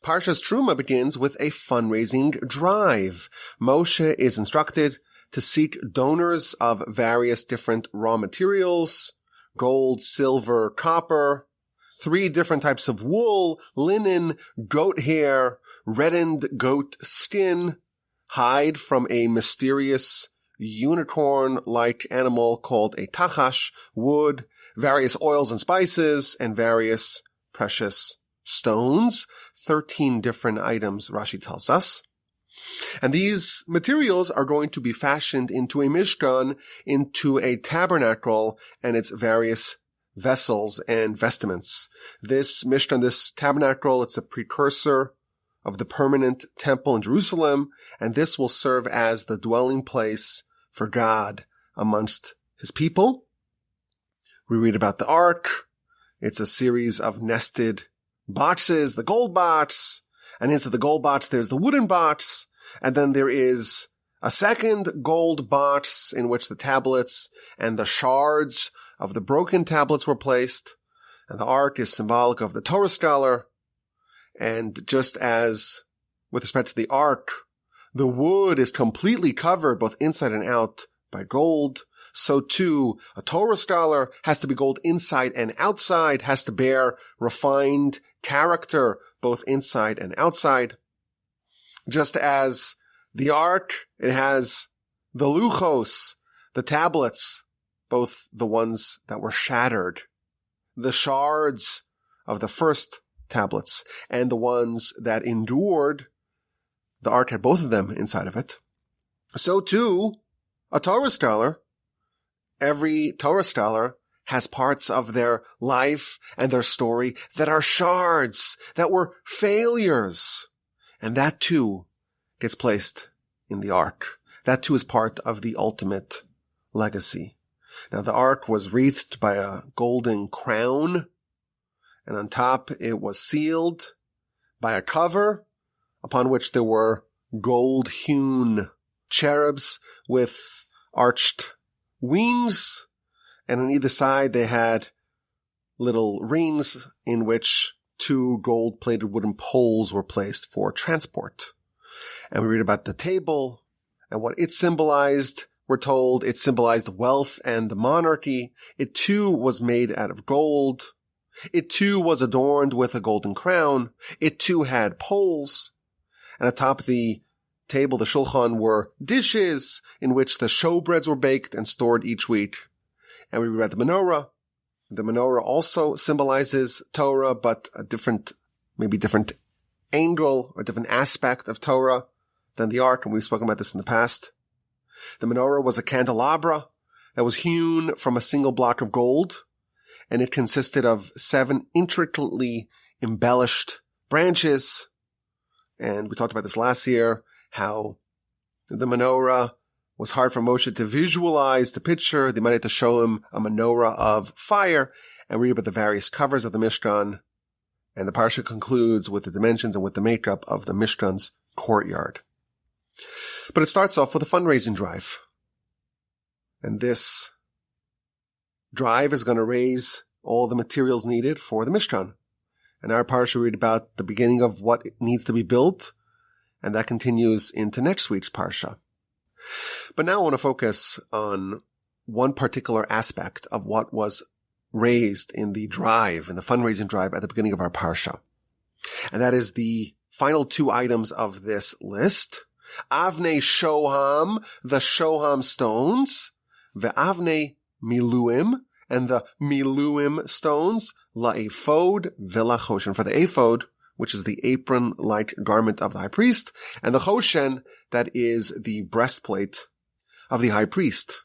Parsha's Terumah begins with a fundraising drive. Moshe is instructed to seek donors of various different raw materials, gold, silver, copper, 3 different types of wool, linen, goat hair, reddened goat skin, hide from a mysterious unicorn-like animal called a tachash, wood, various oils and spices, and various precious stones. 13 different items, Rashi tells us. And these materials are going to be fashioned into a mishkan, into a tabernacle, and its various vessels and vestments. This mishkan, this tabernacle, it's a precursor of the permanent temple in Jerusalem, and this will serve as the dwelling place for God amongst his people. We read about the ark. It's a series of nested boxes, the gold box, and inside the gold box there's the wooden box, and then there is a second gold box in which the tablets and the shards of the broken tablets were placed, and the ark is symbolic of the Torah scholar. And just as with respect to the ark, the wood is completely covered both inside and out by gold, so too a Torah scholar has to be gold inside and outside, has to bear refined character both inside and outside. Just as the ark, it has the luchos, the tablets, both the ones that were shattered, the shards of the first tablets, and the ones that endured. The ark had both of them inside of it. So too, a Torah scholar, every Torah scholar has parts of their life and their story that are shards, that were failures. And that too gets placed in the ark. That too is part of the ultimate legacy. Now the ark was wreathed by a golden crown, and on top it was sealed by a cover upon which there were gold-hewn cherubs with arched wings, and on either side they had little rings in which 2 gold-plated wooden poles were placed for transport. And we read about the table and what it symbolized. We're told it symbolized wealth and monarchy. It too was made out of gold. It too was adorned with a golden crown. It too had poles. And atop the table, the shulchan, were dishes in which the showbreads were baked and stored each week. And we read the menorah. The menorah also symbolizes Torah, but a different angle or different aspect of Torah than the ark, and we've spoken about this in the past. The menorah was a candelabra that was hewn from a single block of gold, and it consisted of 7 intricately embellished branches. And we talked about this last year, how the menorah was hard for Moshe to visualize, to picture. They wanted to show him a menorah of fire, and read about the various covers of the Mishkan. And the Parsha concludes with the dimensions and with the makeup of the Mishkan's courtyard. But it starts off with a fundraising drive. And this drive is going to raise all the materials needed for the Mishkan. And our Parsha read about the beginning of what needs to be built, and that continues into next week's Parsha. But now I want to focus on one particular aspect of what was raised in the drive, in the fundraising drive at the beginning of our Parsha. And that is the final 2 items of this list. Avnei Shoham, the Shoham stones, ve'avnei Miluim, and the Miluim stones, la-Ephod ve'la-Choshen, for the Ephod, which is the apron-like garment of the high priest, and the Choshen, that is the breastplate of the high priest.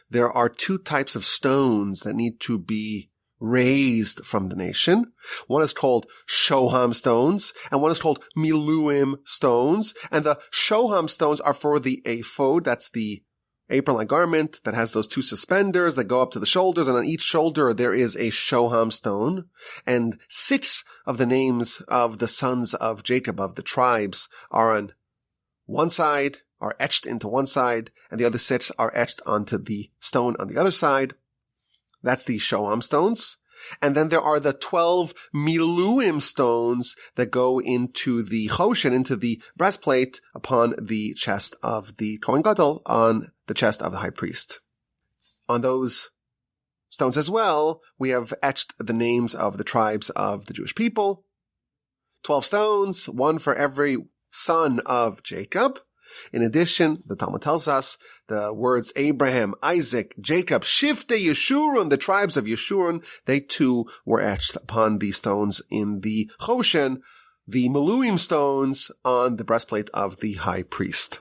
There are 2 types of stones that need to be raised from the nation. One is called Shoham stones, and one is called Miluim stones. And the Shoham stones are for the Ephod, that's the apron-like garment that has those 2 suspenders that go up to the shoulders, and on each shoulder there is a Shoham stone. And 6 of the names of the sons of Jacob, of the tribes, are on one side, are etched into one side, and the other 6 are etched onto the stone on the other side. That's the Shoham stones. And then there are the 12 Miluim stones that go into the Choshen, into the breastplate upon the chest of the Kohen Gadol, on the chest of the high priest. On those stones as well, we have etched the names of the tribes of the Jewish people. 12 stones, one for every son of Jacob. In addition, the Talmud tells us the words Abraham, Isaac, Jacob, Shiftei Yeshurun, the tribes of Yeshurun, they too were etched upon the stones in the Choshen, the Miluim stones on the breastplate of the high priest.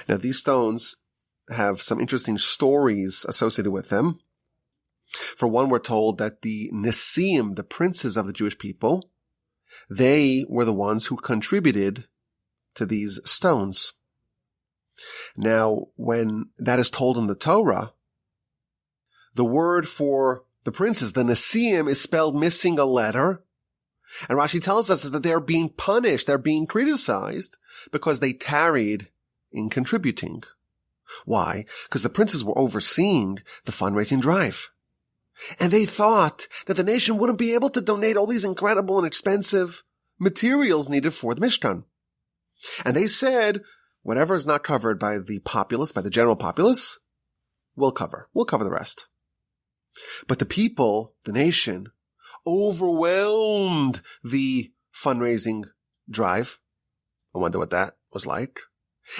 Now, these stones have some interesting stories associated with them. For one, we're told that the Nesiim, the princes of the Jewish people, they were the ones who contributed to these stones. Now, when that is told in the Torah, the word for the princes, the Nesiim, is spelled missing a letter. And Rashi tells us that they're being punished, they're being criticized because they tarried in contributing. Why? Because the princes were overseeing the fundraising drive. And they thought that the nation wouldn't be able to donate all these incredible and expensive materials needed for the Mishkan. And they said, whatever is not covered by the populace, by the general populace, we'll cover. We'll cover the rest. But the people, the nation, overwhelmed the fundraising drive. I wonder what that was like.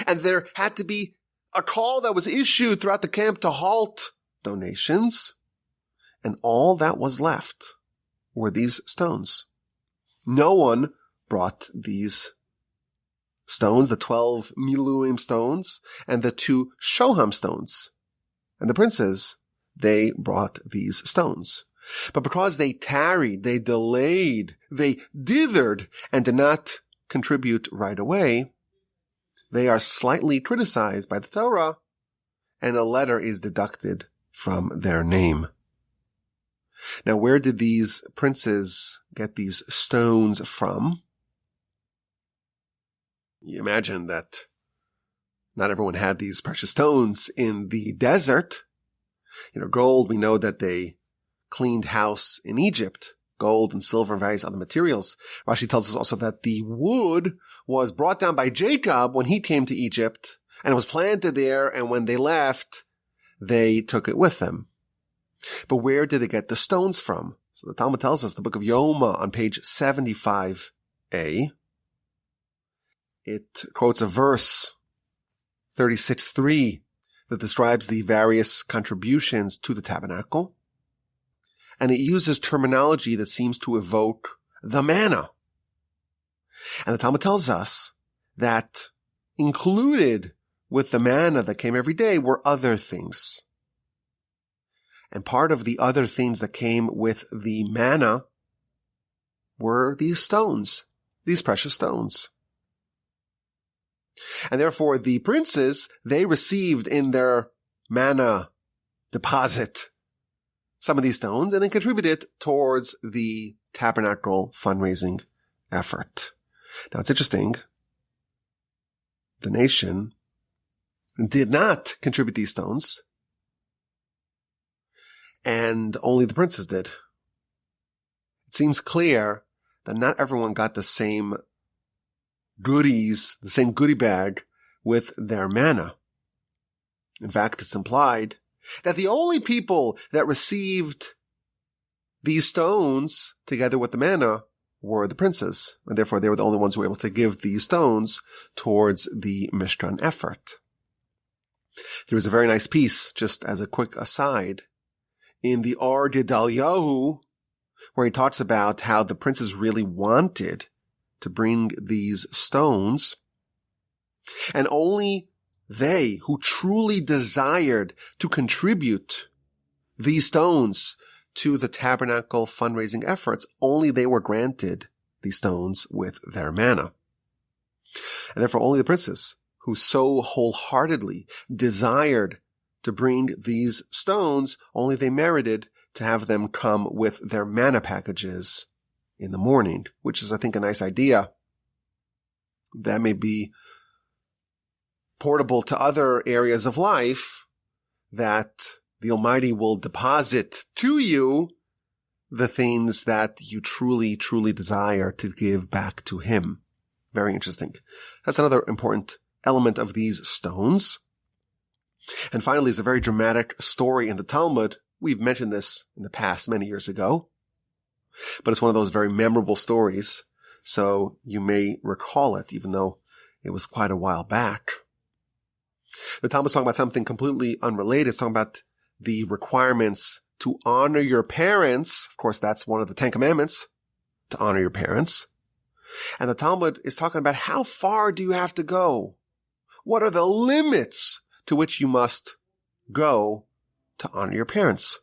And there had to be a call that was issued throughout the camp to halt donations. And all that was left were these stones. No one brought these stones, the 12 Miluim stones, and the 2 Shoham stones. And the princes, they brought these stones. But because they tarried, they delayed, they dithered, and did not contribute right away, they are slightly criticized by the Torah, and a letter is deducted from their name. Now, where did these princes get these stones from? You imagine that not everyone had these precious stones in the desert. Gold, we know that they cleaned house in Egypt. Gold and silver, various other materials. Rashi tells us also that the wood was brought down by Jacob when he came to Egypt, and it was planted there, and when they left, they took it with them. But where did they get the stones from? So the Talmud tells us, the book of Yoma on page 75a, it quotes a verse, 36:3, that describes the various contributions to the tabernacle. And it uses terminology that seems to evoke the manna. And the Talmud tells us that included with the manna that came every day were other things. And part of the other things that came with the manna were these stones, these precious stones. And therefore the princes, they received in their manna deposit some of these stones and then contributed towards the tabernacle fundraising effort. Now it's interesting. The nation did not contribute these stones, and only the princes did. It seems clear that not everyone got the same goodies, the same goodie bag with their manna. In fact, it's implied that the only people that received these stones together with the manna were the princes, and therefore they were the only ones who were able to give these stones towards the Mishkan effort. There was a very nice piece, just as a quick aside, in the Ar Gedaliahu, where he talks about how the princes really wanted to bring these stones, and only they who truly desired to contribute these stones to the tabernacle fundraising efforts, only they were granted these stones with their manna. And therefore only the princes who so wholeheartedly desired to bring these stones, only they merited to have them come with their manna packages in the morning, which is, I think, a nice idea. That may be portable to other areas of life, that the Almighty will deposit to you the things that you truly, truly desire to give back to him. Very interesting. That's another important element of these stones. And finally, is a very dramatic story in the Talmud. We've mentioned this in the past many years ago, but it's one of those very memorable stories. So you may recall it, even though it was quite a while back. The Talmud is talking about something completely unrelated. It's talking about the requirements to honor your parents. Of course, that's one of the 10 commandments, to honor your parents. And the Talmud is talking about how far do you have to go? What are the limits to which you must go to honor your parents?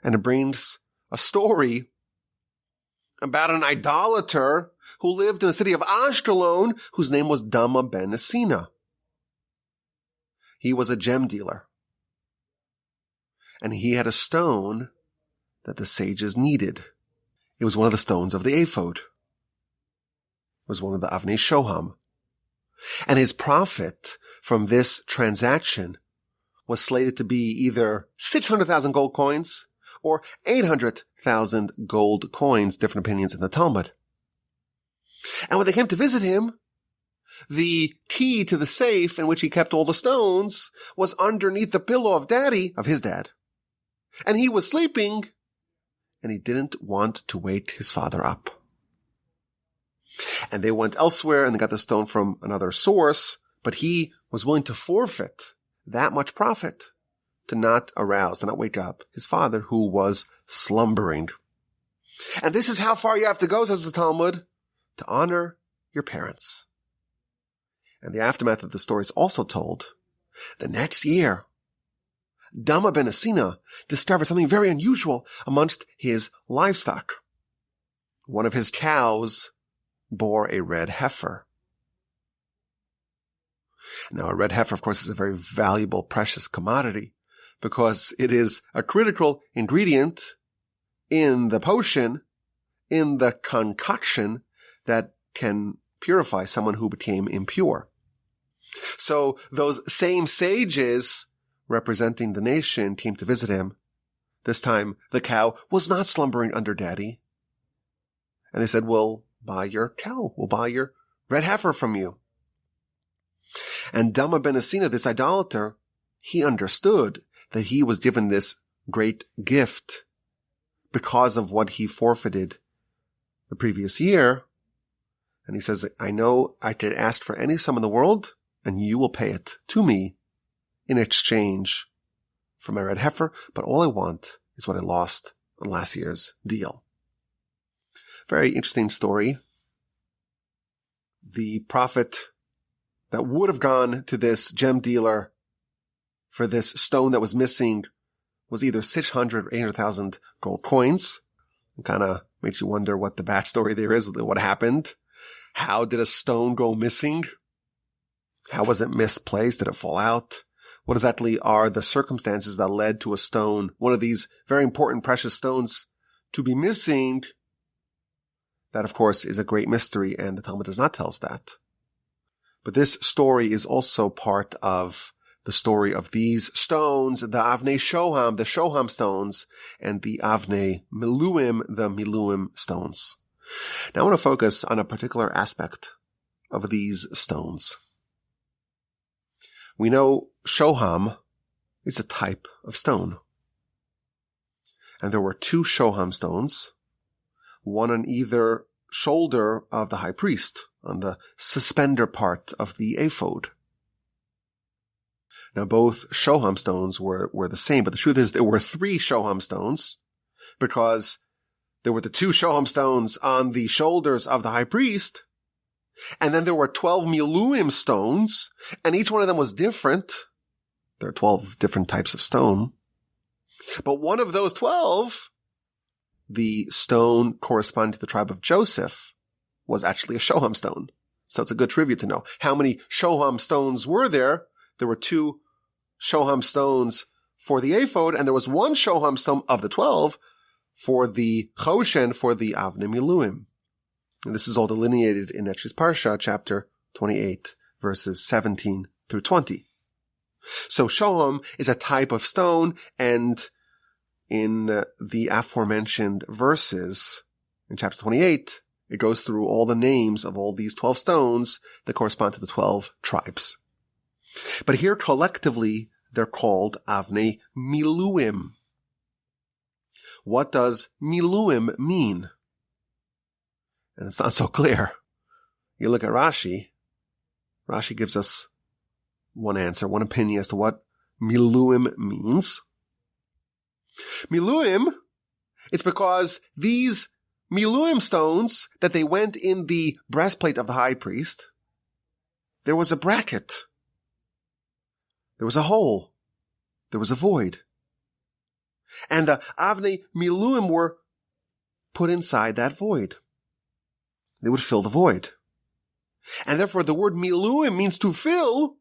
And it brings a story about an idolater who lived in the city of Ashkelon, whose name was Dama ben Asina. He was a gem dealer. And he had a stone that the sages needed. It was one of the stones of the Ephod. It was one of the Avnei Shoham. And his profit from this transaction was slated to be either 600,000 gold coins or 800,000 gold coins, different opinions in the Talmud. And when they came to visit him, the key to the safe in which he kept all the stones was underneath the pillow of his dad. And he was sleeping, and he didn't want to wake his father up. And they went elsewhere and they got the stone from another source, but he was willing to forfeit that much profit to not arouse, to not wake up his father, who was slumbering. And this is how far you have to go, says the Talmud, to honor your parents. And the aftermath of the story is also told. The next year, Dama ben Asina discovered something very unusual amongst his livestock. One of his cows bore a red heifer. Now, a red heifer, of course, is a very valuable, precious commodity because it is a critical ingredient in the potion, in the concoction that can purify someone who became impure. So those same sages representing the nation came to visit him. This time, the cow was not slumbering under daddy. And they said, we'll buy your cow. We'll buy your red heifer from you. And Dama ben Asina, this idolater, he understood that he was given this great gift because of what he forfeited the previous year. And he says, I know I could ask for any sum in the world, and you will pay it to me in exchange for my red heifer, but all I want is what I lost on last year's deal. Very interesting story. The profit that would have gone to this gem dealer for this stone that was missing was either 600 or 800,000 gold coins. It kind of makes you wonder what the backstory there is, what happened. How did a stone go missing? How was it misplaced? Did it fall out? What exactly are the circumstances that led to a stone, one of these very important precious stones, to be missing? That, of course, is a great mystery, and the Talmud does not tell us that. But this story is also part of the story of these stones, the Avnei Shoham, the Shoham stones, and the Avnei Miluim, the Miluim stones. Now I want to focus on a particular aspect of these stones. We know Shoham is a type of stone. And there were 2 Shoham stones, one on either shoulder of the high priest, on the suspender part of the Ephod. Now both Shoham stones were the same, but the truth is there were 3 Shoham stones, because there were the 2 Shoham stones on the shoulders of the high priest, and then there were 12 Miluim stones, and each one of them was different. There are 12 different types of stone. But one of those 12, the stone corresponding to the tribe of Joseph, was actually a Shoham stone. So it's a good trivia to know. How many Shoham stones were there? There were 2 Shoham stones for the Ephod, and there was 1 Shoham stone of the 12 for the Choshen, for the Avnei Miluim. And this is all delineated in Etched's Parsha, chapter 28, verses 17 through 20. So Shoham is a type of stone, and in the aforementioned verses in chapter 28, it goes through all the names of all these 12 stones that correspond to the 12 tribes. But here collectively, they're called Avnei Miluim. What does Miluim mean? And it's not so clear. You look at Rashi. Rashi gives us one answer, one opinion as to what Miluim means. Miluim, it's because these Miluim stones that they went in the breastplate of the high priest, there was a bracket. There was a hole. There was a void. And the Avnei Miluim were put inside that void. They would fill the void. And therefore the word Miluim means to fill.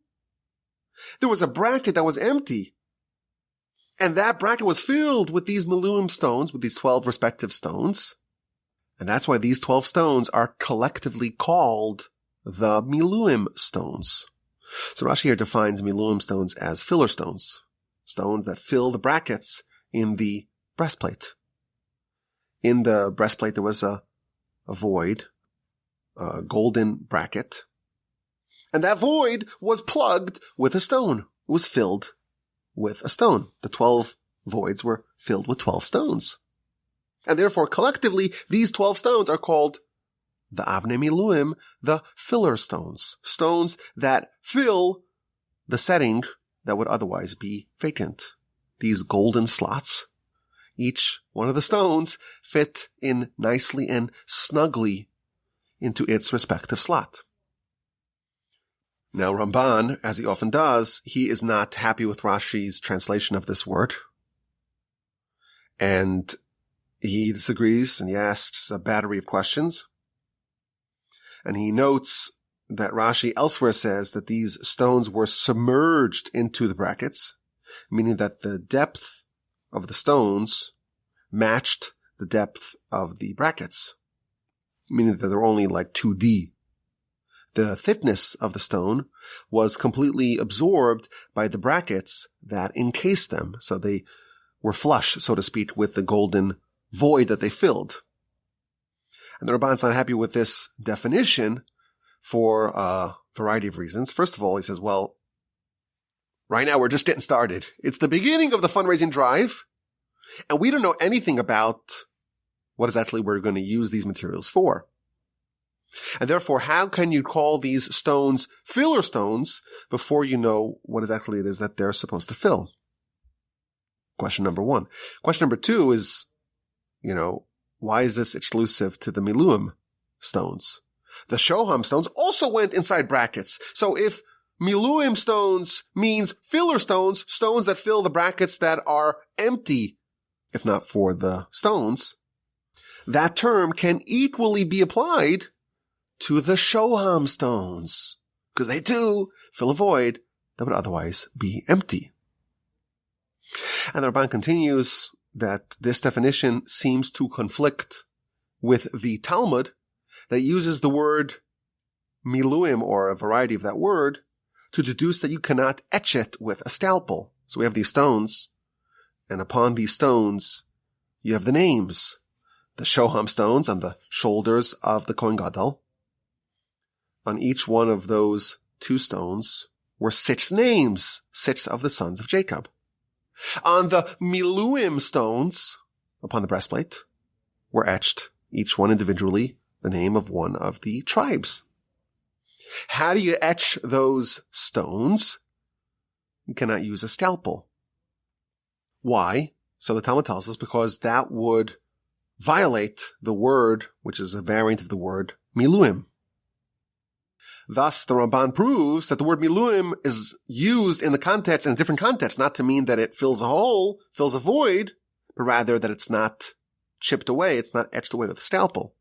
There was a bracket that was empty. And that bracket was filled with these Miluim stones, with these 12 respective stones. And that's why these 12 stones are collectively called the Miluim stones. So Rashi here defines Miluim stones as filler stones, stones that fill the brackets in the breastplate. In the breastplate there was a void, a golden bracket, and that void was plugged with a stone. It was filled with a stone. The 12 voids were filled with 12 stones. And therefore, collectively, these 12 stones are called the Avnei Miluim, the filler stones. Stones that fill the setting that would otherwise be vacant. These golden slots, each one of the stones fit in nicely and snugly into its respective slot. Now, Ramban, as he often does, he is not happy with Rashi's translation of this word. And he disagrees and he asks a battery of questions. And he notes that Rashi elsewhere says that these stones were submerged into the brackets, meaning that the depth of the stones matched the depth of the brackets, meaning that they're only like 2D. The thickness of the stone was completely absorbed by the brackets that encased them. So they were flush, so to speak, with the golden void that they filled. And the Ramban's not happy with this definition for a variety of reasons. First of all, he says, well, right now we're just getting started. It's the beginning of the fundraising drive, and we don't know anything about what exactly we're going to use these materials for. And therefore, how can you call these stones filler stones before you know what exactly it is that they're supposed to fill? Question number one. Question number two is, why is this exclusive to the Miluim stones? The Shoham stones also went inside brackets. So if Miluim stones means filler stones, stones that fill the brackets that are empty, if not for the stones, that term can equally be applied to the Shoham stones, because they too fill a void that would otherwise be empty. And the Ramban continues that this definition seems to conflict with the Talmud that uses the word miluim, or a variety of that word, to deduce that you cannot etch it with a scalpel. So we have these stones, and upon these stones, you have the names. The Shoham stones on the shoulders of the Kohen Gadol. On each one of those 2 stones were 6 names, 6 of the sons of Jacob. On the Miluim stones, upon the breastplate, were etched, each one individually, the name of one of the tribes. How do you etch those stones? You cannot use a scalpel. Why? So the Talmud tells us, because that would violate the word, which is a variant of the word Miluim. Thus, the Ramban proves that the word Miluim is used in the context, in a different context, not to mean that it fills a hole, fills a void, but rather that it's not chipped away, it's not etched away with a scalpel.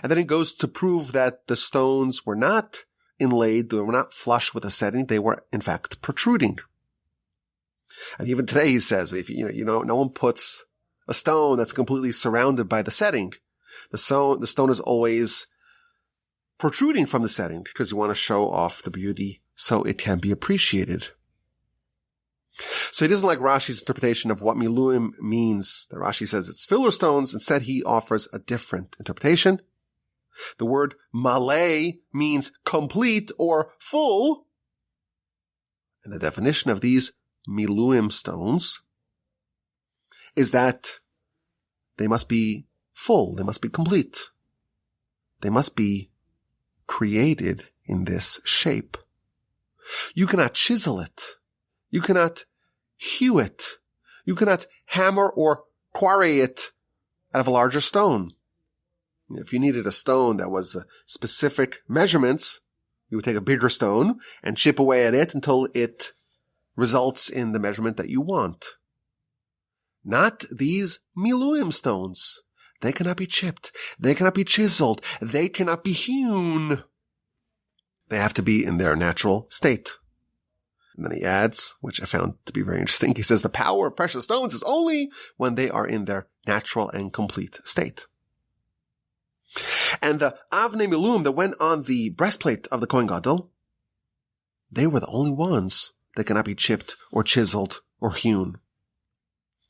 And then it goes to prove that the stones were not inlaid, they were not flush with a setting, they were in fact protruding. And even today he says, if no one puts a stone that's completely surrounded by the setting. The stone is always protruding from the setting because you want to show off the beauty so it can be appreciated. So he doesn't like Rashi's interpretation of what Miluim means. That Rashi says it's filler stones. Instead, he offers a different interpretation. The word malay means complete or full. And the definition of these Miluim stones is that they must be full. They must be complete. They must be created in this shape. You cannot chisel it. You cannot hew it. You cannot hammer or quarry it out of a larger stone. If you needed a stone that was specific measurements, you would take a bigger stone and chip away at it until it results in the measurement that you want. Not these Miluim stones. They cannot be chipped. They cannot be chiseled. They cannot be hewn. They have to be in their natural state. And then he adds, which I found to be very interesting, he says the power of precious stones is only when they are in their natural and complete state. And the Avnei Miluim that went on the breastplate of the Kohen Gadol, they were the only ones that cannot be chipped or chiseled or hewn.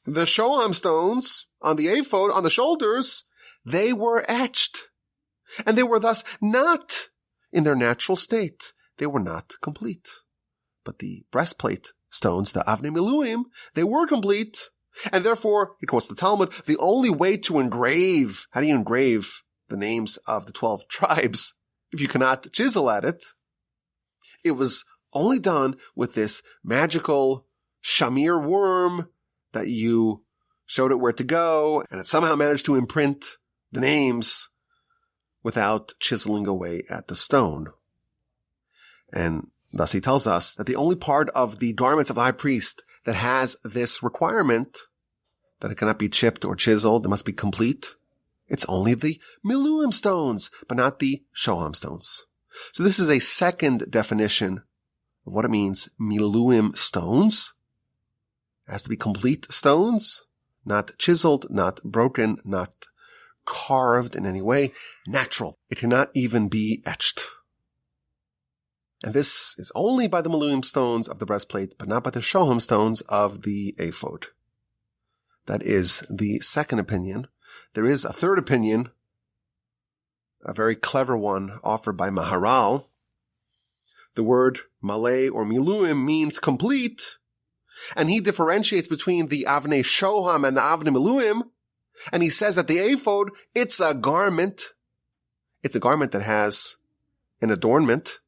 The Shoham stones on the Ephod, on the shoulders, they were etched. And they were thus not in their natural state. They were not complete. But the breastplate stones, the Avnei Miluim, they were complete. And therefore, he quotes the Talmud, the only way to engrave, how do you engrave the names of the 12 tribes if you cannot chisel at it? It was only done with this magical shamir worm that you showed it where to go, and it somehow managed to imprint the names without chiseling away at the stone. And thus he tells us that the only part of the garments of the high priest that has this requirement, that it cannot be chipped or chiseled, it must be complete, it's only the Miluim stones, but not the Shoham stones. So this is a second definition of what it means, Miluim stones. It has to be complete stones, not chiseled, not broken, not carved in any way, natural. It cannot even be etched. And this is only by the Miluim stones of the breastplate, but not by the Shoham stones of the Ephod. That is the second opinion. There is a third opinion, a very clever one offered by Maharal. The word malay or Miluim means complete, and he differentiates between the Avnei Shoham and the Avnei Miluim, and he says that the Ephod, it's a garment. It's a garment that has an adornment,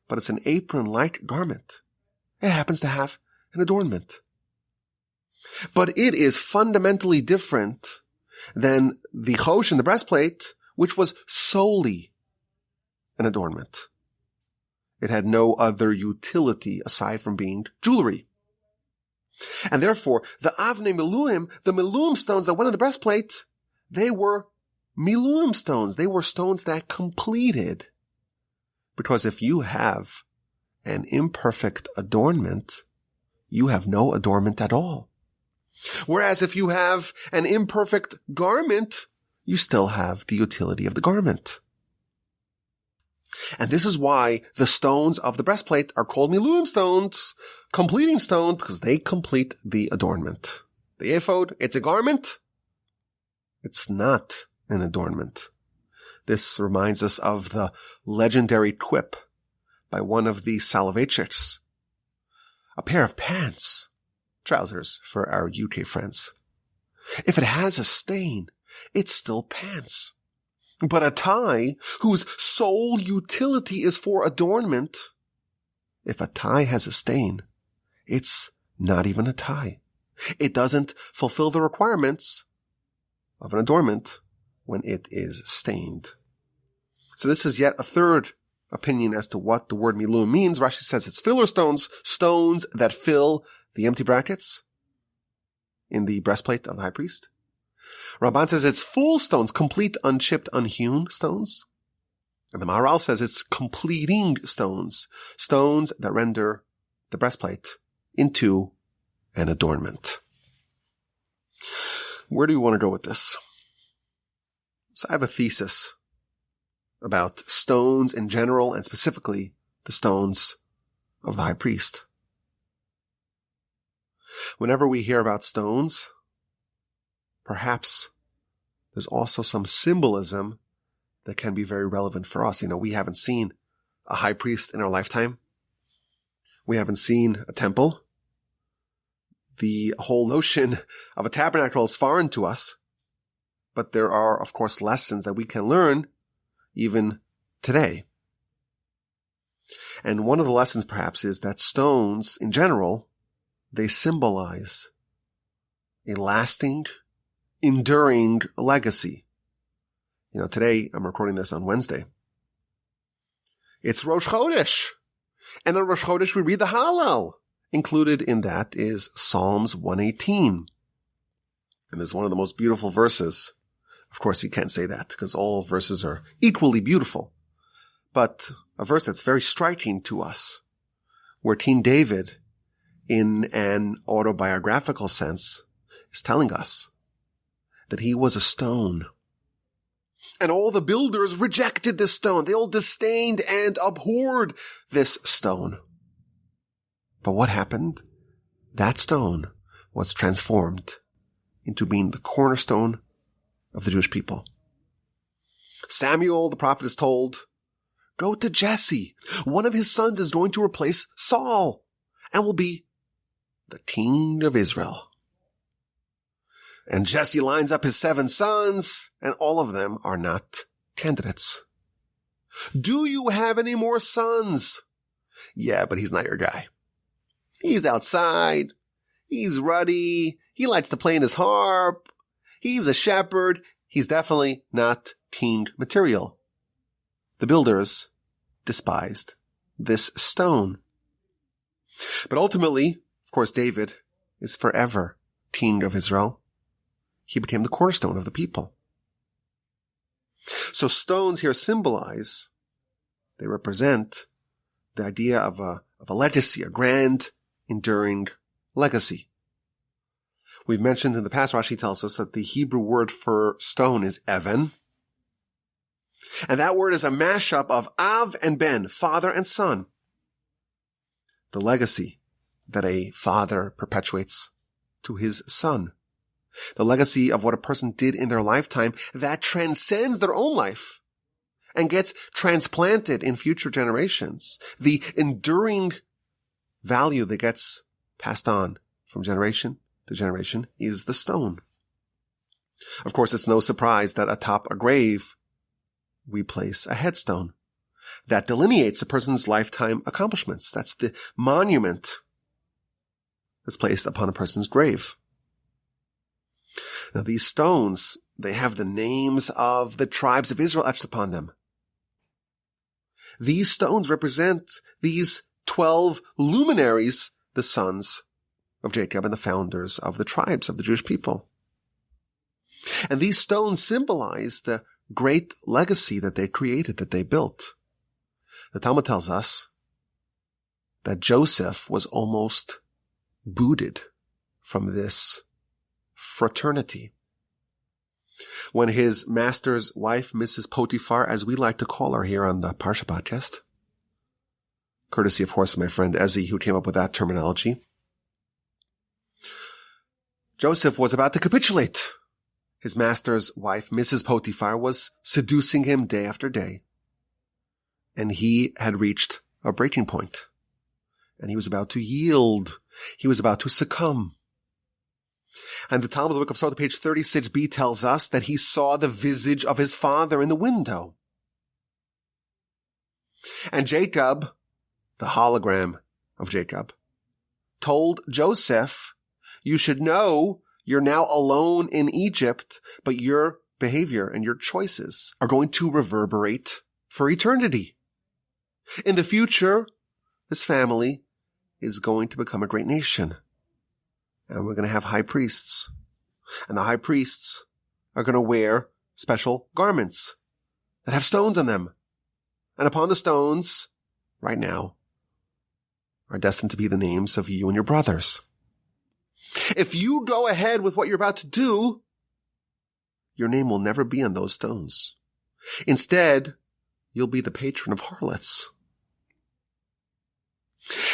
but it's an apron-like garment. It happens to have an adornment. But it is fundamentally different than the Choshen, the breastplate, which was solely an adornment. It had no other utility aside from being jewelry. And therefore, the Avnei Miluim, the Miluim stones that went on the breastplate, they were Miluim stones. They were stones that completed. Because if you have an imperfect adornment, you have no adornment at all. Whereas if you have an imperfect garment, you still have the utility of the garment. And this is why the stones of the breastplate are called Miluim stones, completing stones, because they complete the adornment. The Ephod, it's a garment. It's not an adornment. This reminds us of the legendary quip by one of the Soloveitchiks. A pair of pants, trousers for our UK friends. If it has a stain, it's still pants. But a tie, whose sole utility is for adornment, if a tie has a stain, it's not even a tie. It doesn't fulfill the requirements of an adornment when it is stained. So this is yet a third opinion as to what the word Miluim means. Rashi says it's filler stones, stones that fill the empty brackets in the breastplate of the high priest. Ramban says it's full stones, complete, unchipped, unhewn stones. And the Maharal says it's completing stones, stones that render the breastplate into an adornment. Where do you want to go with this? So I have a thesis about stones in general and specifically the stones of the high priest. Whenever we hear about stones, perhaps there's also some symbolism that can be very relevant for us. We haven't seen a high priest in our lifetime. We haven't seen a temple. The whole notion of a tabernacle is foreign to us. But there are, of course, lessons that we can learn even today. And one of the lessons, perhaps, is that stones, in general, they symbolize a lasting, enduring legacy. Today, I'm recording this on Wednesday. It's Rosh Chodesh. And on Rosh Chodesh, we read the Hallel. Included in that is Psalms 118. And there's one of the most beautiful verses. Of course, you can't say that because all verses are equally beautiful. But a verse that's very striking to us, where King David, in an autobiographical sense, is telling us that he was a stone. And all the builders rejected this stone. They all disdained and abhorred this stone. But what happened? That stone was transformed into being the cornerstone of the Jewish people. Samuel, the prophet, is told, go to Jesse. One of his sons is going to replace Saul and will be the king of Israel. And Jesse lines up his 7 sons, and all of them are not candidates. Do you have any more sons? Yeah, but he's not your guy. He's outside. He's ruddy. He likes to play in his harp. He's a shepherd. He's definitely not king material. The builders despised this stone. But ultimately, of course, David is forever king of Israel. He became the cornerstone of the people. So stones here symbolize, they represent the idea of a legacy, a grand, enduring legacy. We've mentioned in the past, Rashi tells us that the Hebrew word for stone is even. And that word is a mashup of Av and Ben, father and son. The legacy that a father perpetuates to his son. The legacy of what a person did in their lifetime that transcends their own life and gets transplanted in future generations. The enduring value that gets passed on from generation to generation is the stone. Of course, it's no surprise that atop a grave, we place a headstone that delineates a person's lifetime accomplishments. That's the monument that's placed upon a person's grave. Now, these stones, they have the names of the tribes of Israel etched upon them. These stones represent these 12 luminaries, the sons of Jacob and the founders of the tribes of the Jewish people. And these stones symbolize the great legacy that they created, that they built. The Talmud tells us that Joseph was almost booted from this fraternity. When his master's wife, Mrs. Potiphar, as we like to call her here on the Parsha Podcast, courtesy, of course, of my friend Ezzy, who came up with that terminology, Joseph was about to capitulate. His master's wife, Mrs. Potiphar, was seducing him day after day. And he had reached a breaking point. And he was about to yield. He was about to succumb. And the Talmud, the book of Sotah, page 36b, tells us that he saw the visage of his father in the window. And Jacob, the hologram of Jacob, told Joseph, you should know you're now alone in Egypt, but your behavior and your choices are going to reverberate for eternity. In the future, this family is going to become a great nation. And we're going to have high priests. And the high priests are going to wear special garments that have stones on them. And upon the stones, right now, are destined to be the names of you and your brothers. If you go ahead with what you're about to do, your name will never be on those stones. Instead, you'll be the patron of harlots.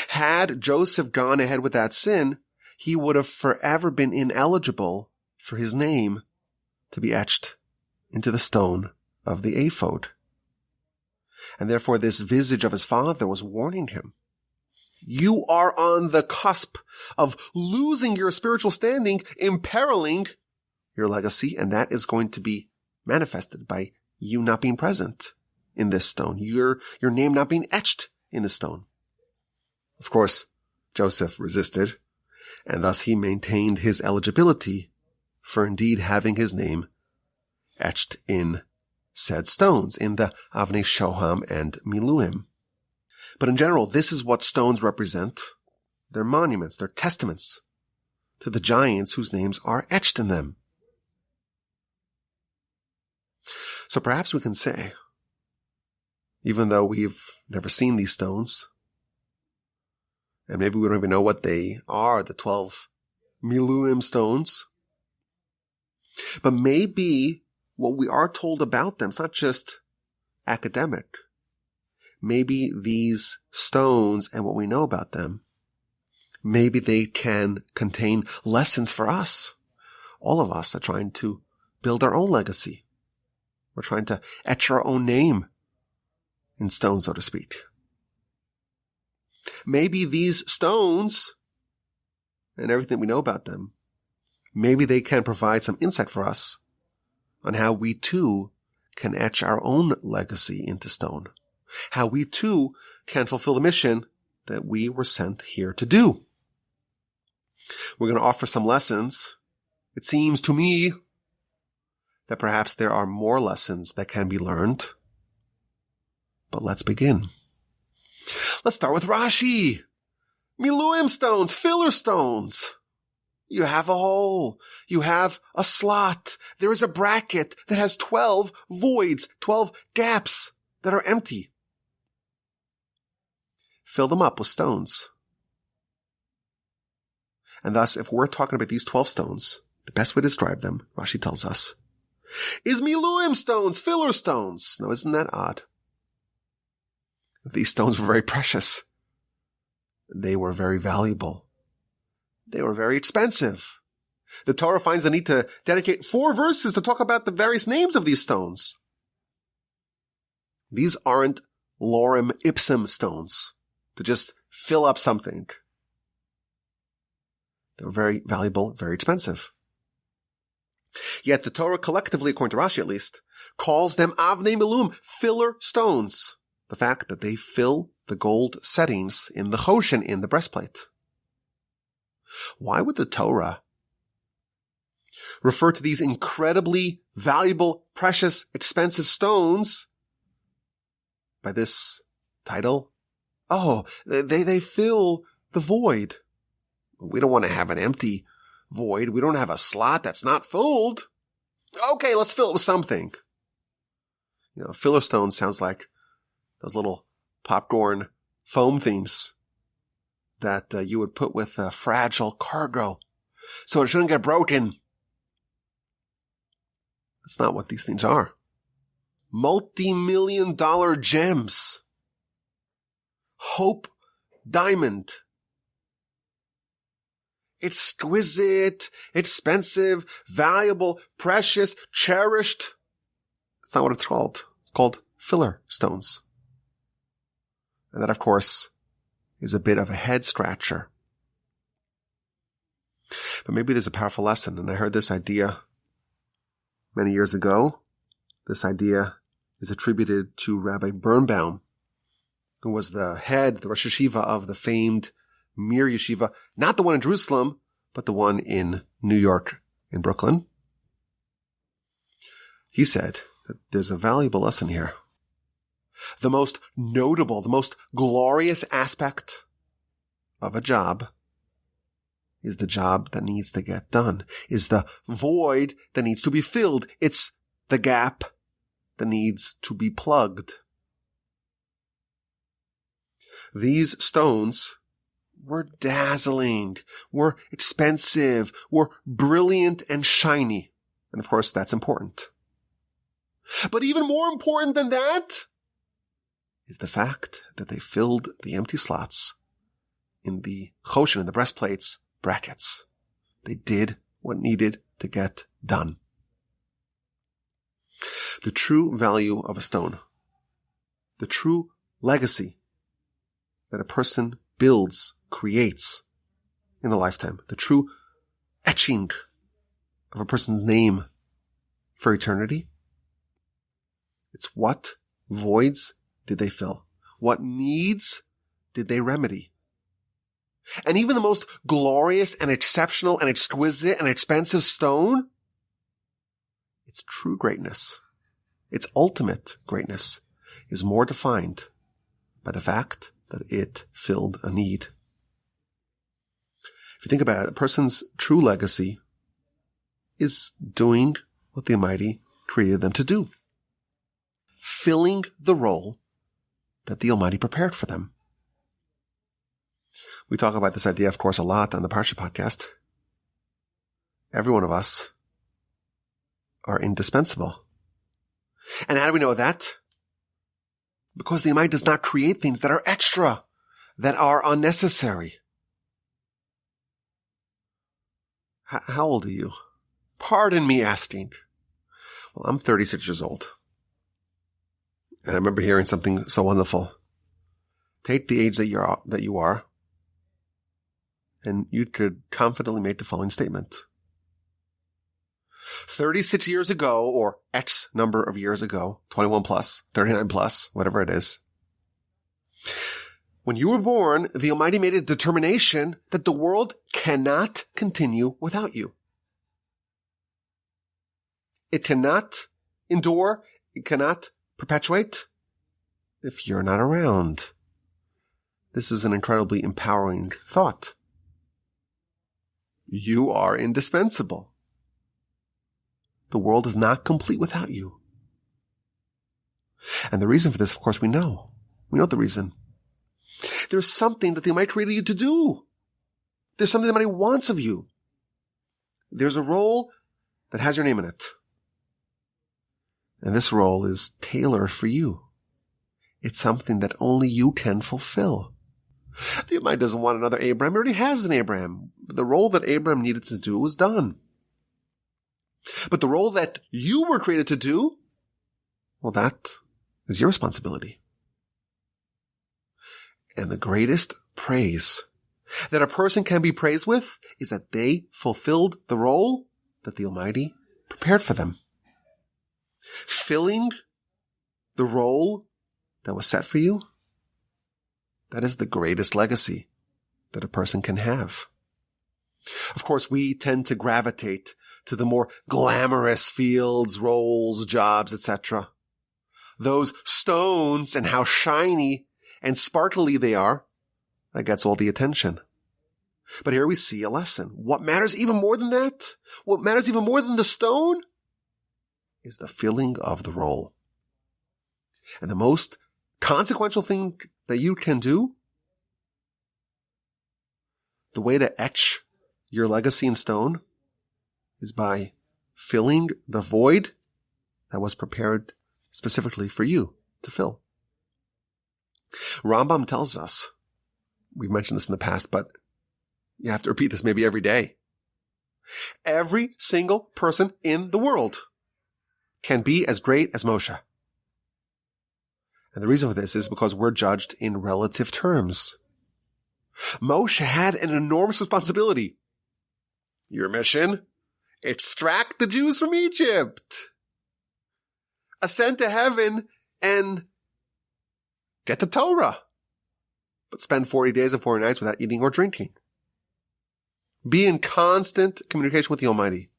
Had Joseph gone ahead with that sin, he would have forever been ineligible for his name to be etched into the stone of the ephod. And therefore this visage of his father was warning him. You are on the cusp of losing your spiritual standing, imperiling your legacy, and that is going to be manifested by you not being present in this stone, your name not being etched in the stone. Of course, Joseph resisted, and thus he maintained his eligibility for indeed having his name etched in said stones, in the Avnei Shoham and Miluim. But in general, this is what stones represent. They're monuments, they're testaments to the giants whose names are etched in them. So perhaps we can say, even though we've never seen these stones, and maybe we don't even know what they are, the 12 Miluim stones, but maybe what we are told about them is not just academic. Maybe these stones and what we know about them, maybe they can contain lessons for us. All of us are trying to build our own legacy. We're trying to etch our own name in stone, so to speak. Maybe these stones and everything we know about them, maybe they can provide some insight for us on how we too can etch our own legacy into stone. How we too can fulfill the mission that we were sent here to do. We're going to offer some lessons. It seems to me that perhaps there are more lessons that can be learned. But let's begin. Let's start with Rashi. Miluim stones, filler stones. You have a hole. You have a slot. There is a bracket that has 12 voids, 12 gaps that are empty. Fill them up with stones. And thus, if we're talking about these 12 stones, the best way to describe them, Rashi tells us, is Miluim stones, filler stones. Now, isn't that odd? These stones were very precious. They were very valuable. They were very expensive. The Torah finds the need to dedicate 4 verses to talk about the various names of these stones. These aren't lorem ipsum stones to just fill up something. They were very valuable, very expensive. Yet the Torah collectively, according to Rashi at least, calls them Avnei Miluim, filler stones. The fact that they fill the gold settings in the Choshen, in the breastplate. Why would the Torah refer to these incredibly valuable, precious, expensive stones by this title? Oh, they fill the void. We don't want to have an empty void. We don't have a slot that's not filled. Okay, let's fill it with something. You know, filler stone sounds like those little popcorn foam things that you would put with fragile cargo so it shouldn't get broken. That's not what these things are. Multi-million-dollar gems. Hope diamond. Exquisite, expensive, valuable, precious, cherished. That's not what it's called. It's called filler stones. And that, of course, is a bit of a head scratcher. But maybe there's a powerful lesson. And I heard this idea many years ago. This idea is attributed to Rabbi Birnbaum, who was the head, the Rosh Yeshiva of the famed Mir Yeshiva, not the one in Jerusalem, but the one in New York, in Brooklyn. He said that there's a valuable lesson here. The most notable, the most glorious aspect of a job is the job that needs to get done, is the void that needs to be filled. It's the gap that needs to be plugged. These stones were dazzling, were expensive, were brilliant and shiny. And of course, that's important. But even more important than that is the fact that they filled the empty slots in the Choshen, in the breastplates, brackets. They did what needed to get done. The true value of a stone, the true legacy that a person builds, creates in a lifetime, the true etching of a person's name for eternity, it's what voids did they fill? What needs did they remedy? And even the most glorious and exceptional and exquisite and expensive stone, its true greatness, its ultimate greatness, is more defined by the fact that it filled a need. If you think about it, a person's true legacy is doing what the Almighty created them to do. Filling the role that the Almighty prepared for them. We talk about this idea, of course, a lot on the Parsha Podcast. Every one of us are indispensable. And how do we know that? Because the Almighty does not create things that are extra, that are unnecessary. How old are you? Pardon me asking. Well, I'm 36 years old. And I remember hearing something so wonderful. Take the age that you are, and you could confidently make the following statement. 36 years ago, or X number of years ago, 21 plus, 39 plus, whatever it is. When you were born, the Almighty made a determination that the world cannot continue without you. It cannot endure, it cannot perpetuate if you're not around. This is an incredibly empowering thought. You are indispensable. The world is not complete without you. And the reason for this, of course, we know. We know the reason. There's something that the Almighty created you to do. There's something the Almighty wants of you. There's a role that has your name in it. And this role is tailored for you. It's something that only you can fulfill. The Almighty doesn't want another Abraham. He already has an Abraham. The role that Abraham needed to do was done. But the role that you were created to do, well, that is your responsibility. And the greatest praise that a person can be praised with is that they fulfilled the role that the Almighty prepared for them. Filling the role that was set for you, that is the greatest legacy that a person can have. Of course, we tend to gravitate to the more glamorous fields, roles, jobs, etc. Those stones and how shiny and sparkly they are, that gets all the attention. But here we see a lesson. What matters even more than that? What matters even more than the stone is the filling of the role. And the most consequential thing that you can do, the way to etch your legacy in stone, is by filling the void that was prepared specifically for you to fill. Rambam tells us, we've mentioned this in the past, but you have to repeat this maybe every day. Every single person in the world can be as great as Moshe. And the reason for this is because we're judged in relative terms. Moshe had an enormous responsibility. Your mission? Extract the Jews from Egypt. Ascend to heaven and get the Torah. But spend 40 days and 40 nights without eating or drinking. Be in constant communication with the Almighty.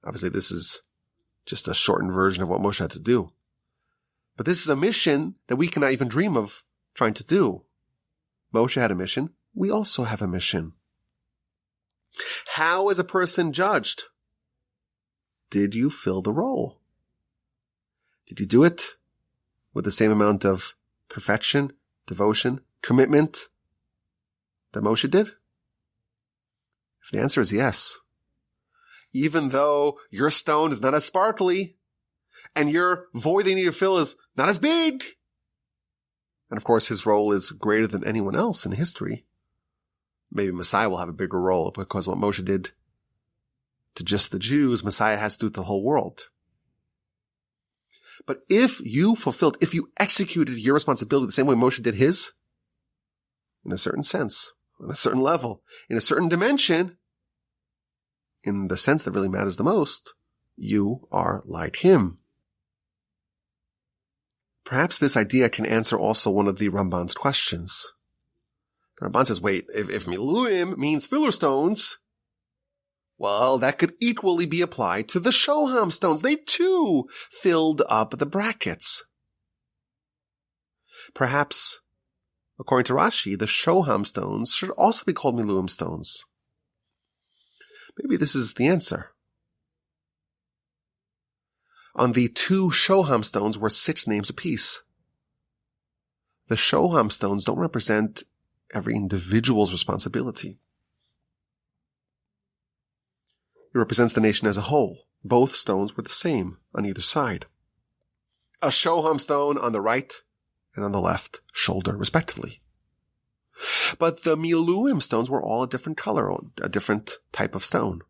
Obviously, this is just a shortened version of what Moshe had to do. But this is a mission that we cannot even dream of trying to do. Moshe had a mission. We also have a mission. How is a person judged? Did you fill the role? Did you do it with the same amount of perfection, devotion, commitment that Moshe did? If the answer is yes, even though your stone is not as sparkly and your void they need to fill is not as big, and of course his role is greater than anyone else in history, Maybe Messiah will have a bigger role because what Moshe did to just the Jews, Messiah has to do to the whole world. But if you executed your responsibility the same way Moshe did his, in a certain sense, on a certain level, in a certain dimension, in the sense that really matters the most, you are like him. Perhaps this idea can answer also one of the Ramban's questions. The Ramban says, wait, if Miluim means filler stones, well, that could equally be applied to the Shoham stones. They too filled up the brackets. Perhaps, according to Rashi, the Shoham stones should also be called Miluim stones. Maybe this is the answer. On the 2 Shoham stones were 6 names apiece. The Shoham stones don't represent every individual's responsibility. It represents the nation as a whole. Both stones were the same on either side. A Shoham stone on the right and on the left shoulder, respectively. But the Miluim stones were all a different color, a different type of stone.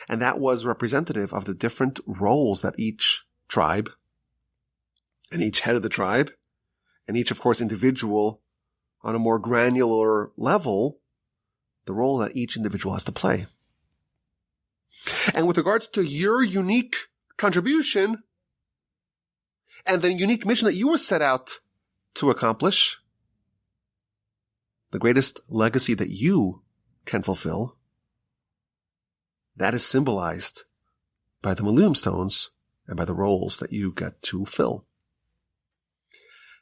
And that was representative of the different roles that each tribe, and each head of the tribe, and each, of course, individual on a more granular level, the role that each individual has to play. And with regards to your unique contribution and the unique mission that you were set out to accomplish, the greatest legacy that you can fulfill, that is symbolized by the Miluim stones and by the roles that you get to fill.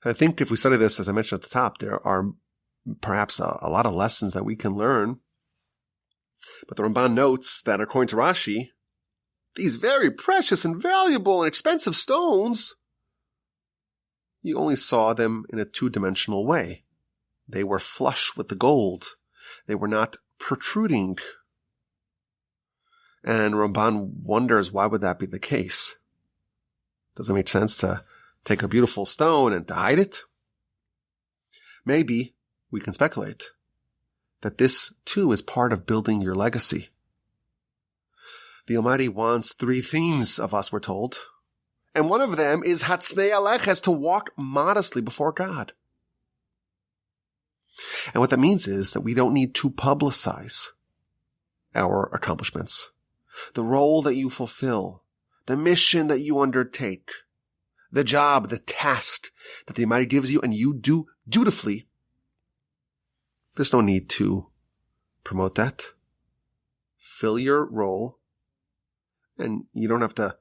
I think if we study this, as I mentioned at the top, there are perhaps a lot of lessons that we can learn. But the Ramban notes that according to Rashi, these very precious and valuable and expensive stones, you only saw them in a 2-dimensional way. They were flush with the gold. They were not protruding. And Ramban wonders, why would that be the case? Does it make sense to take a beautiful stone and to hide it? Maybe we can speculate that this too is part of building your legacy. The Almighty wants 3 things of us, we're told. And one of them is Hatznei Aleches, to walk modestly before God. And what that means is that we don't need to publicize our accomplishments. The role that you fulfill, the mission that you undertake, the job, the task that the Almighty gives you and you do dutifully. There's no need to promote that. Fill your role, and you don't have to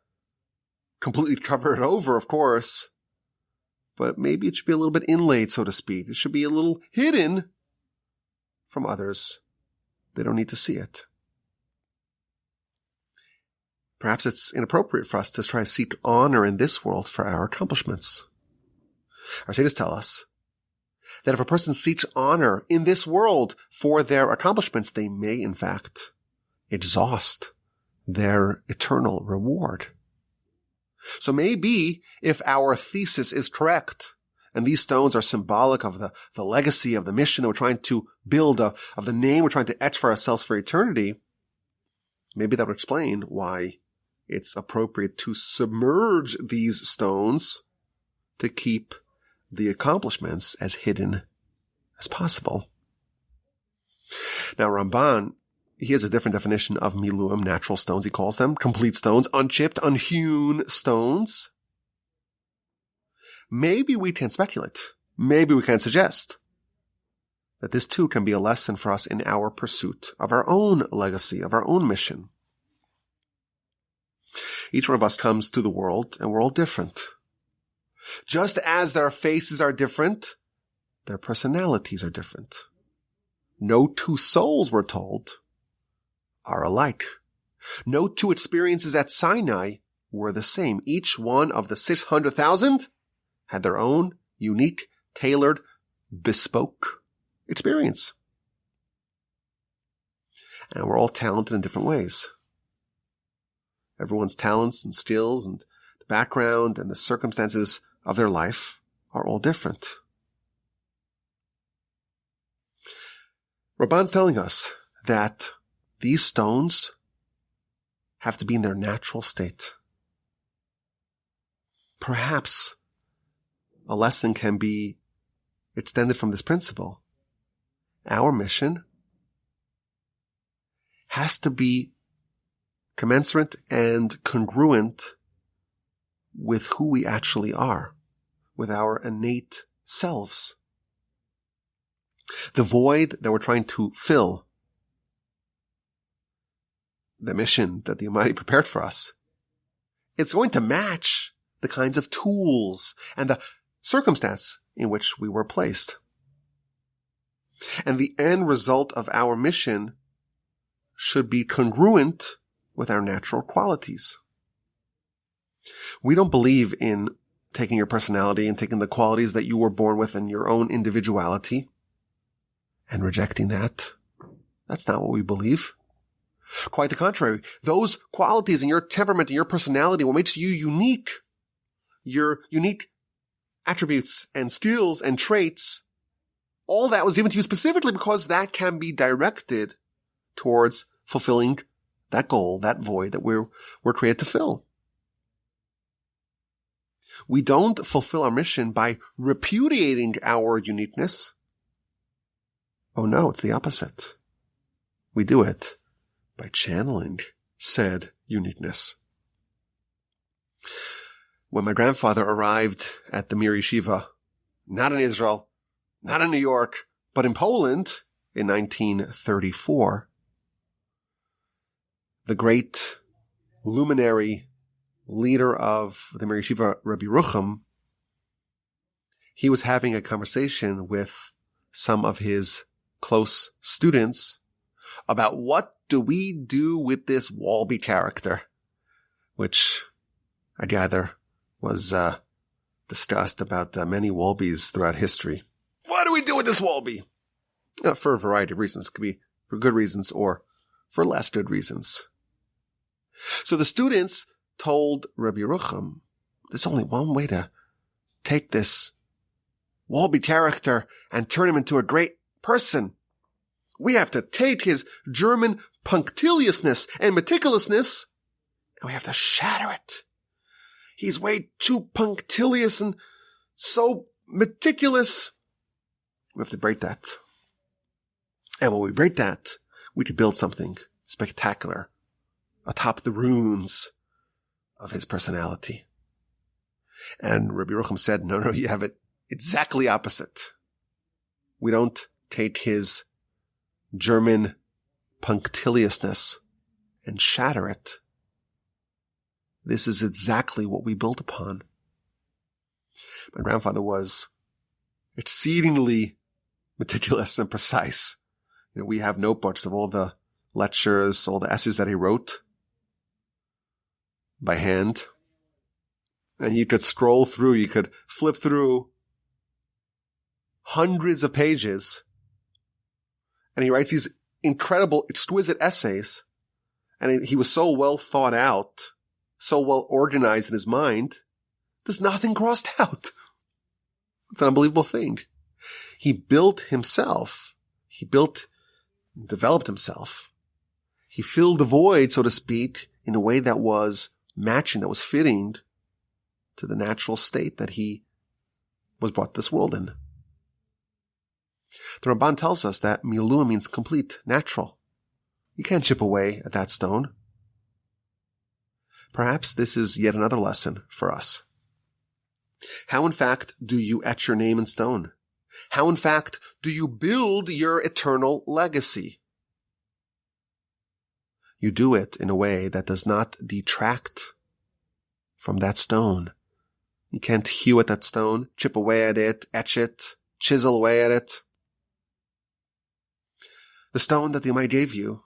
completely cover it over, of course, but maybe it should be a little bit inlaid, so to speak. It should be a little hidden from others. They don't need to see it. Perhaps it's inappropriate for us to try to seek honor in this world for our accomplishments. Our sages tell us that if a person seeks honor in this world for their accomplishments, they may, in fact, exhaust their eternal reward. So maybe if our thesis is correct, and these stones are symbolic of the legacy of the mission that we're trying to build, of the name we're trying to etch for ourselves for eternity, maybe that would explain why it's appropriate to submerge these stones to keep the accomplishments as hidden as possible. Now, Ramban, he has a different definition of Miluim, natural stones, he calls them, complete stones, unchipped, unhewn stones. Maybe we can speculate, maybe we can suggest that this too can be a lesson for us in our pursuit of our own legacy, of our own mission. Each one of us comes to the world and we're all different. Just as their faces are different, their personalities are different. No 2 souls, we're told, are alike. No 2 experiences at Sinai were the same. Each one of the 600,000 had their own unique, tailored, bespoke experience. And we're all talented in different ways. Everyone's talents and skills and the background and the circumstances of their life are all different. Ramban's telling us that these stones have to be in their natural state. Perhaps a lesson can be extended from this principle. Our mission has to be commensurate and congruent with who we actually are, with our innate selves. The void that we're trying to fill, the mission that the Almighty prepared for us, it's going to match the kinds of tools and the circumstance in which we were placed. And the end result of our mission should be congruent with our natural qualities. We don't believe in taking your personality and taking the qualities that you were born with and your own individuality and rejecting that. That's not what we believe. Quite the contrary. Those qualities in your temperament and your personality, what makes you unique, your unique attributes and skills and traits, all that was given to you specifically because that can be directed towards fulfilling that goal, that void that we're created to fill. We don't fulfill our mission by repudiating our uniqueness. Oh no, it's the opposite. We do it by channeling said uniqueness. When my grandfather arrived at the Mir Yeshiva, not in Israel, not in New York, but in Poland in 1934, the great luminary leader of the Mir Yeshiva, Rabbi Rucham, he was having a conversation with some of his close students about what do we do with this Walby character, which I gather was discussed about many Walbys throughout history. What do we do with this Walby? For a variety of reasons. It could be for good reasons or for less good reasons. So the students told Rabbi Rucham, there's only one way to take this Walby character and turn him into a great person. We have to take his German punctiliousness and meticulousness, and we have to shatter it. He's way too punctilious and so meticulous. We have to break that. And when we break that, we can build something spectacular atop the ruins of his personality. And Rabbi Rucham said, no, you have it exactly opposite. We don't take his German punctiliousness and shatter it. This is exactly what we build upon. My grandfather was exceedingly meticulous and precise. We have notebooks of all the lectures, all the essays that he wrote by hand. And you could scroll through, you could flip through hundreds of pages. And he writes these incredible, exquisite essays. And he was so well thought out, so well organized in his mind, there's nothing crossed out. It's an unbelievable thing. He built himself. He developed himself. He filled the void, so to speak, in a way that was matching, that was fitting to the natural state that he was brought to this world in. The Ramban tells us that Miluim means complete, natural. You can't chip away at that stone. Perhaps this is yet another lesson for us. How, in fact, do you etch your name in stone? How, in fact, do you build your eternal legacy? You do it in a way that does not detract from that stone. You can't hew at that stone, chip away at it, etch it, chisel away at it. The stone that the Almighty gave you,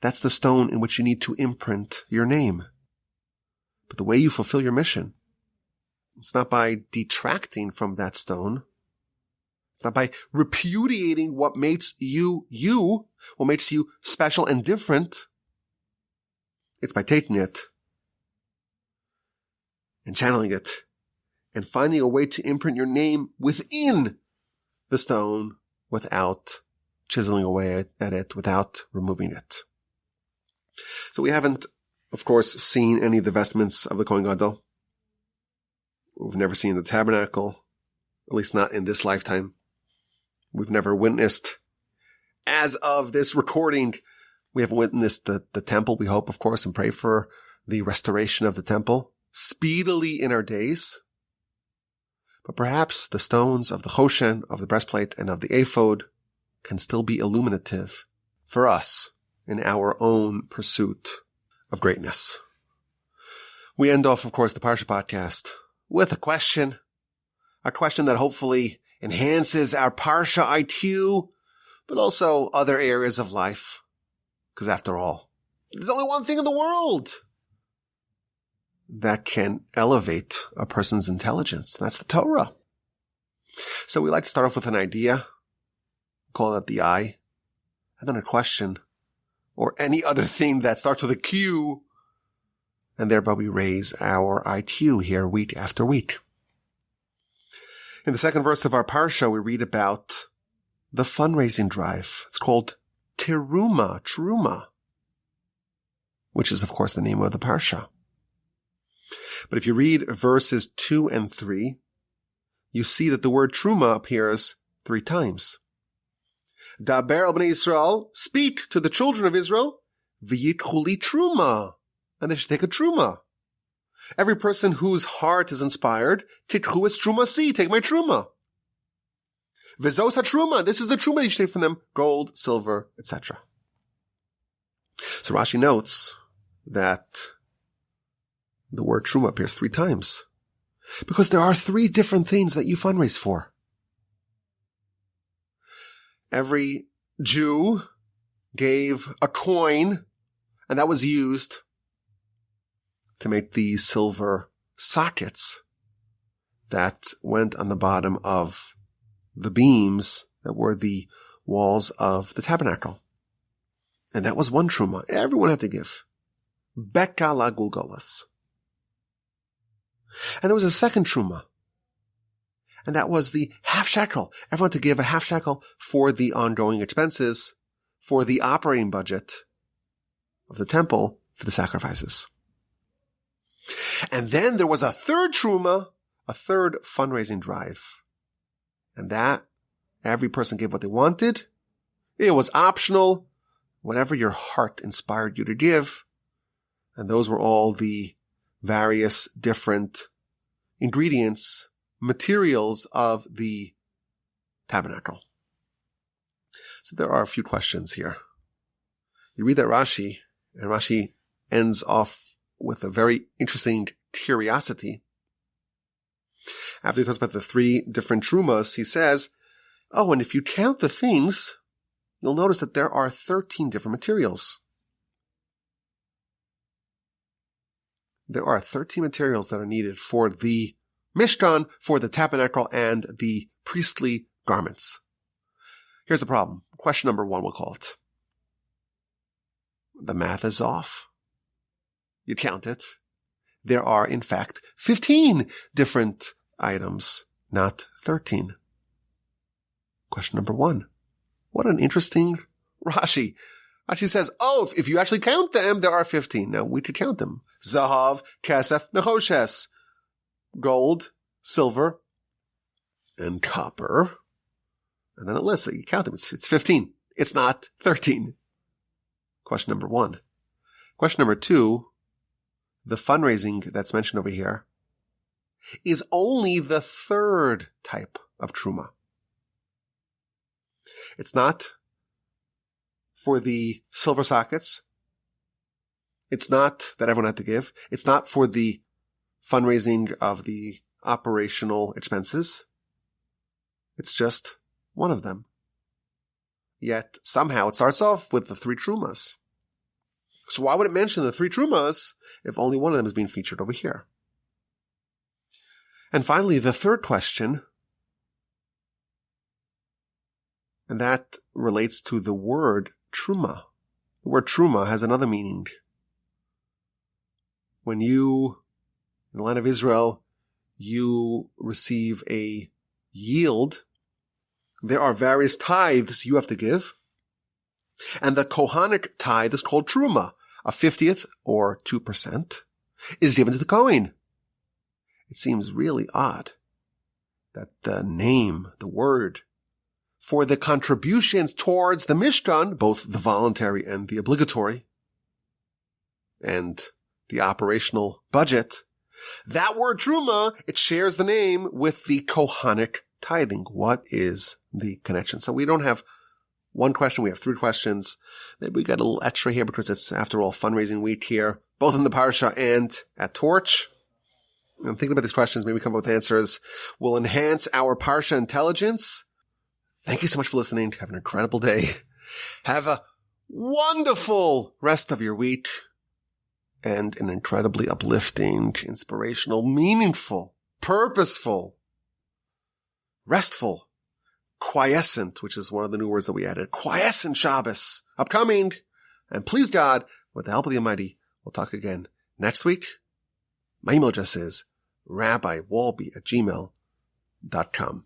that's the stone in which you need to imprint your name. But the way you fulfill your mission, it's not by detracting from that stone. It's not by repudiating what makes you you, what makes you special and different. It's by taking it and channeling it and finding a way to imprint your name within the stone without chiseling away at it without removing it. So we haven't, of course, seen any of the vestments of the Kohen Gadol. We've never seen the tabernacle, at least not in this lifetime. We've never witnessed, as of this recording, we haven't witnessed the temple. We hope, of course, and pray for the restoration of the temple speedily in our days. But perhaps the stones of the Choshen, of the breastplate, and of the Ephod can still be illuminative for us in our own pursuit of greatness. We end off, of course, the Parsha Podcast with a question that hopefully enhances our Parsha IQ, but also other areas of life. Because after all, there's only one thing in the world that can elevate a person's intelligence. That's the Torah. So we like to start off with an idea, call that the I, and then a question, or any other thing that starts with a Q, and thereby we raise our IQ here week after week. In the second verse of our Parsha, we read about the fundraising drive. It's called Terumah, which is, of course, the name of the Parsha. But if you read verses 2 and 3, you see that the word Terumah appears 3 times. Daber al bnei Yisrael, speak to the children of Israel, v'yikhu li Terumah, and they should take a Terumah. Every person whose heart is inspired, tikhu es Terumah, take my Terumah. V'zos ha-Terumah, this is the Terumah you should take from them, gold, silver, etc. So Rashi notes that the word Terumah appears 3 times because there are 3 different things that you fundraise for. Every Jew gave a coin, and that was used to make these silver sockets that went on the bottom of the beams that were the walls of the tabernacle. And that was one Terumah. Everyone had to give. Beka la gulgolas. And there was a second Terumah. And that was the half shekel. Everyone had to give a half shekel for the ongoing expenses, for the operating budget of the temple, for the sacrifices. And then there was a third Terumah, a third fundraising drive. And that, every person gave what they wanted. It was optional, whatever your heart inspired you to give. And those were all the various different ingredients, materials of the tabernacle. So there are a few questions here. You read that Rashi, and Rashi ends off with a very interesting curiosity. After he talks about the 3 different Terumahs, he says, oh, and if you count the things, you'll notice that there are 13 different materials. There are 13 materials that are needed for the Mishkan, for the tabernacle, and the priestly garments. Here's the problem. Question number 1, we'll call it. The math is off. You count it. There are, in fact, 15 different items, not 13. Question number 1. What an interesting Rashi. Rashi says, oh, if you actually count them, there are 15. Now, we could count them. Zahav, Kesef, Nechoshes. Gold, silver, and copper. And then it lists it. You count them. It's 15. It's not 13. Question number 1. Question number 2. The fundraising that's mentioned over here is only the 3rd type of Terumah. It's not for the silver sockets. It's not that everyone had to give. It's not for the fundraising of the operational expenses. It's just one of them. Yet somehow it starts off with the 3 Terumahs. So why would it mention the 3 Terumahs if only one of them is being featured over here? And finally, the 3rd question, and that relates to the word Terumah. The word Terumah has another meaning. When you, in the land of Israel, you receive a yield, there are various tithes you have to give. And the Kohanic tithe is called Terumah, a 50th or 2%, is given to the Kohein. It seems really odd that the name, the word, for the contributions towards the Mishkan, both the voluntary and the obligatory, and the operational budget, that word Terumah, it shares the name with the Kohanic tithing. What is the connection? So we don't have one question, we have three questions. Maybe we got a little extra here because it's, after all, fundraising week here, both in the Parsha and at Torch. I'm thinking about these questions, maybe come up with answers. We'll enhance our Parsha intelligence. Thank you so much for listening. Have an incredible day. Have a wonderful rest of your week and an incredibly uplifting, inspirational, meaningful, purposeful, restful, quiescent, which is one of the new words that we added, quiescent Shabbos, upcoming. And please God, with the help of the Almighty, we'll talk again next week. My email address is rabbiwalby@gmail.com.